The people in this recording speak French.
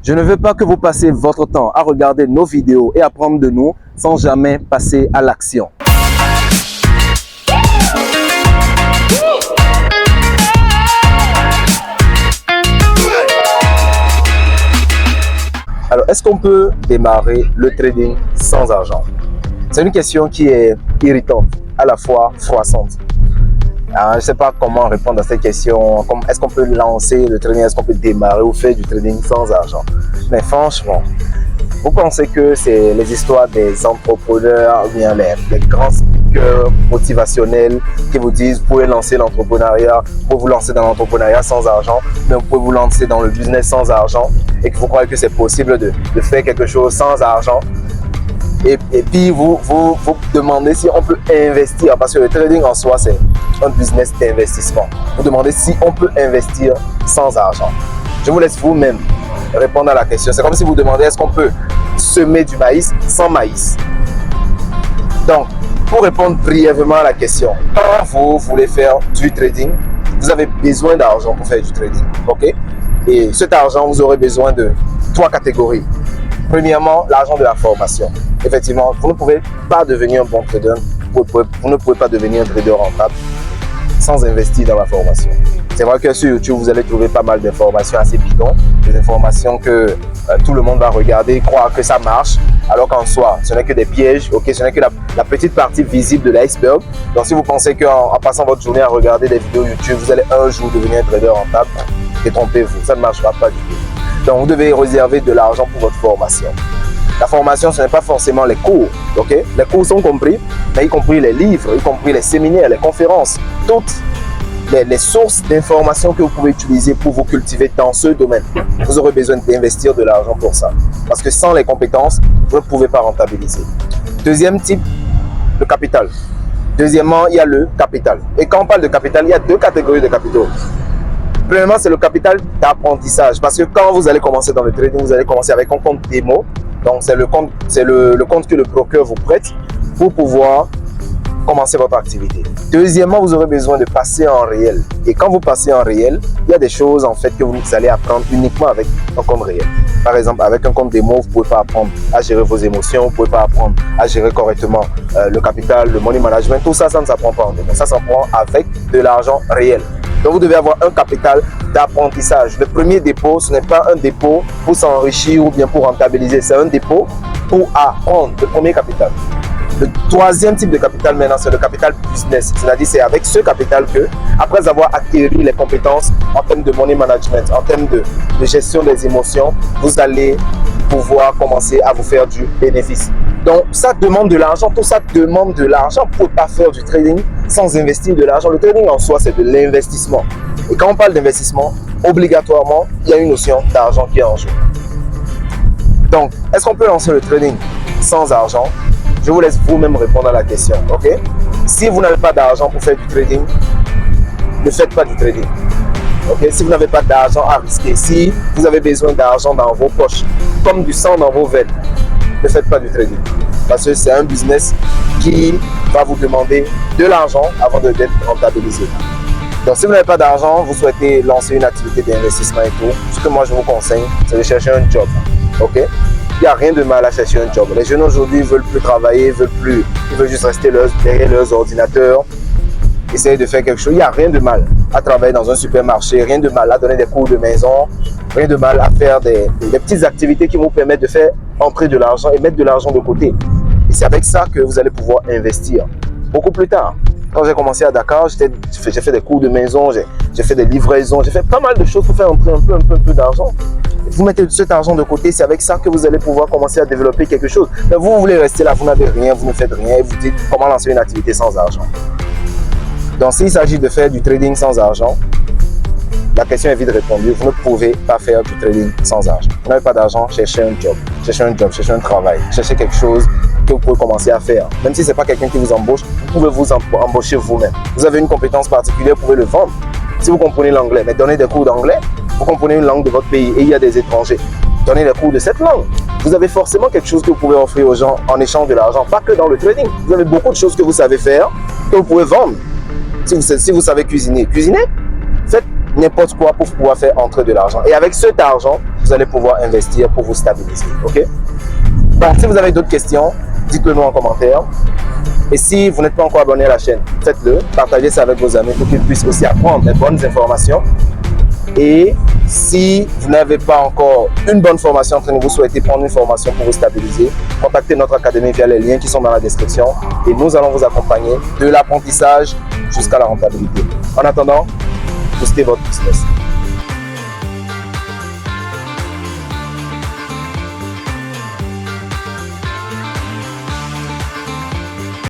Je ne veux pas que vous passiez votre temps à regarder nos vidéos et apprendre de nous sans jamais passer à l'action. Alors, est-ce qu'on peut démarrer le trading sans argent? C'est une question qui est irritante, à la fois froissante. Alors, je ne sais pas comment répondre à cette question. Est-ce qu'on peut lancer le trading? Est-ce qu'on peut démarrer ou faire du trading sans argent? Mais franchement, vous pensez que c'est les histoires des entrepreneurs, ou bien les grands speakers motivationnels qui vous disent vous pouvez lancer l'entrepreneuriat, vous pouvez vous lancer dans l'entrepreneuriat sans argent, mais vous pouvez vous lancer dans le business sans argent et que vous croyez que c'est possible de faire quelque chose sans argent? Et puis vous demandez si on peut investir, parce que le trading en soi c'est un business d'investissement. Vous demandez si on peut investir sans argent. Je vous laisse vous-même répondre à la question. C'est comme si vous demandez est-ce qu'on peut semer du maïs sans maïs. Donc, pour répondre brièvement à la question, quand vous voulez faire du trading, vous avez besoin d'argent pour faire du trading. Ok? Et cet argent, vous aurez besoin de 3 catégories. Premièrement, l'argent de la formation. Effectivement, vous ne pouvez pas devenir un bon trader, vous ne pouvez pas devenir un trader rentable sans investir dans la formation. C'est vrai que sur YouTube, vous allez trouver pas mal d'informations assez bidons, des informations que tout le monde va regarder, croire que ça marche, alors qu'en soi, ce n'est que des pièges, ok, ce n'est que la petite partie visible de l'iceberg. Donc si vous pensez qu'en passant votre journée à regarder des vidéos YouTube, vous allez un jour devenir un trader rentable, détrompez-vous, ça ne marchera pas du tout. Donc vous devez réserver de l'argent pour votre formation. La formation, ce n'est pas forcément les cours, ok? Les cours sont compris, mais y compris les livres, y compris les séminaires, les conférences, toutes les sources d'informations que vous pouvez utiliser pour vous cultiver dans ce domaine. Vous aurez besoin d'investir de l'argent pour ça. Parce que sans les compétences, vous ne pouvez pas rentabiliser. Deuxième type, le capital. Deuxièmement, il y a le capital. Et quand on parle de capital, il y a 2 catégories de capitaux. Premièrement, c'est le capital d'apprentissage. Parce que quand vous allez commencer dans le trading, vous allez commencer avec un compte démo. Donc, c'est le compte que le broker vous prête pour pouvoir commencer votre activité. Deuxièmement, vous aurez besoin de passer en réel. Et quand vous passez en réel, il y a des choses en fait que vous allez apprendre uniquement avec un compte réel. Par exemple, avec un compte démo, vous ne pouvez pas apprendre à gérer vos émotions, vous ne pouvez pas apprendre à gérer correctement le capital, le money management. Tout ça, ça ne s'apprend pas en démo. Ça s'apprend avec de l'argent réel. Donc, vous devez avoir un capital d'apprentissage. Le premier dépôt, ce n'est pas un dépôt pour s'enrichir ou bien pour rentabiliser. C'est un dépôt pour apprendre, le premier capital. Le troisième type de capital maintenant, c'est le capital business. C'est-à-dire, c'est avec ce capital que, après avoir acquis les compétences en termes de money management, en termes de gestion des émotions, vous allez pouvoir commencer à vous faire du bénéfice. Donc, ça demande de l'argent. Tout ça demande de l'argent. Vous ne pouvez pas faire du trading sans investir de l'argent. Le trading en soi, c'est de l'investissement. Et quand on parle d'investissement, obligatoirement, il y a une notion d'argent qui est en jeu. Donc, est-ce qu'on peut lancer le trading sans argent? Je vous laisse vous-même répondre à la question, ok? Si vous n'avez pas d'argent pour faire du trading, ne faites pas du trading. Okay? Si vous n'avez pas d'argent à risquer, si vous avez besoin d'argent dans vos poches, comme du sang dans vos veines, ne faites pas du trading. Parce que c'est un business qui va vous demander de l'argent avant d'être rentabilisé. Donc si vous n'avez pas d'argent, vous souhaitez lancer une activité d'investissement et tout, ce que moi je vous conseille, c'est de chercher un job, ok? Il n'y a rien de mal à chercher un job. Les jeunes aujourd'hui ne veulent plus travailler, ils veulent juste rester derrière leurs ordinateurs, essayer de faire quelque chose. Il n'y a rien de mal à travailler dans un supermarché, rien de mal à donner des cours de maison, rien de mal à faire des petites activités qui vous permettent de faire entrer de l'argent et mettre de l'argent de côté. Et c'est avec ça que vous allez pouvoir investir. Beaucoup plus tard, quand j'ai commencé à Dakar, j'ai fait des cours de maison, j'ai fait des livraisons, j'ai fait pas mal de choses pour faire entrer un peu d'argent. Vous mettez cet argent de côté, c'est avec ça que vous allez pouvoir commencer à développer quelque chose. Mais vous voulez rester là, vous n'avez rien, vous ne faites rien et vous dites comment lancer une activité sans argent. Donc s'il s'agit de faire du trading sans argent, la question est vite répondue. Vous ne pouvez pas faire du trading sans argent. Vous n'avez pas d'argent, cherchez un job, cherchez un travail, cherchez quelque chose que vous pouvez commencer à faire. Même si ce n'est pas quelqu'un qui vous embauche, vous pouvez vous embaucher vous-même. Vous avez une compétence particulière, vous pouvez le vendre. Si vous comprenez l'anglais, mais donnez des cours d'anglais, vous comprenez une langue de votre pays et il y a des étrangers. Donnez des cours de cette langue. Vous avez forcément quelque chose que vous pouvez offrir aux gens en échange de l'argent, pas que dans le trading. Vous avez beaucoup de choses que vous savez faire, que vous pouvez vendre. Si vous savez cuisiner, faites n'importe quoi pour pouvoir faire entrer de l'argent. Et avec cet argent, vous vous allez pouvoir investir pour vous stabiliser. Ok? Donc, si vous avez d'autres questions, dites-le nous en commentaire. Et si vous n'êtes pas encore abonné à la chaîne, faites-le. Partagez ça avec vos amis pour qu'ils puissent aussi apprendre les bonnes informations. Et si vous n'avez pas encore une bonne formation en train de vous souhaiter prendre une formation pour vous stabiliser, contactez notre académie via les liens qui sont dans la description et nous allons vous accompagner de l'apprentissage jusqu'à la rentabilité. En attendant, boostez votre business.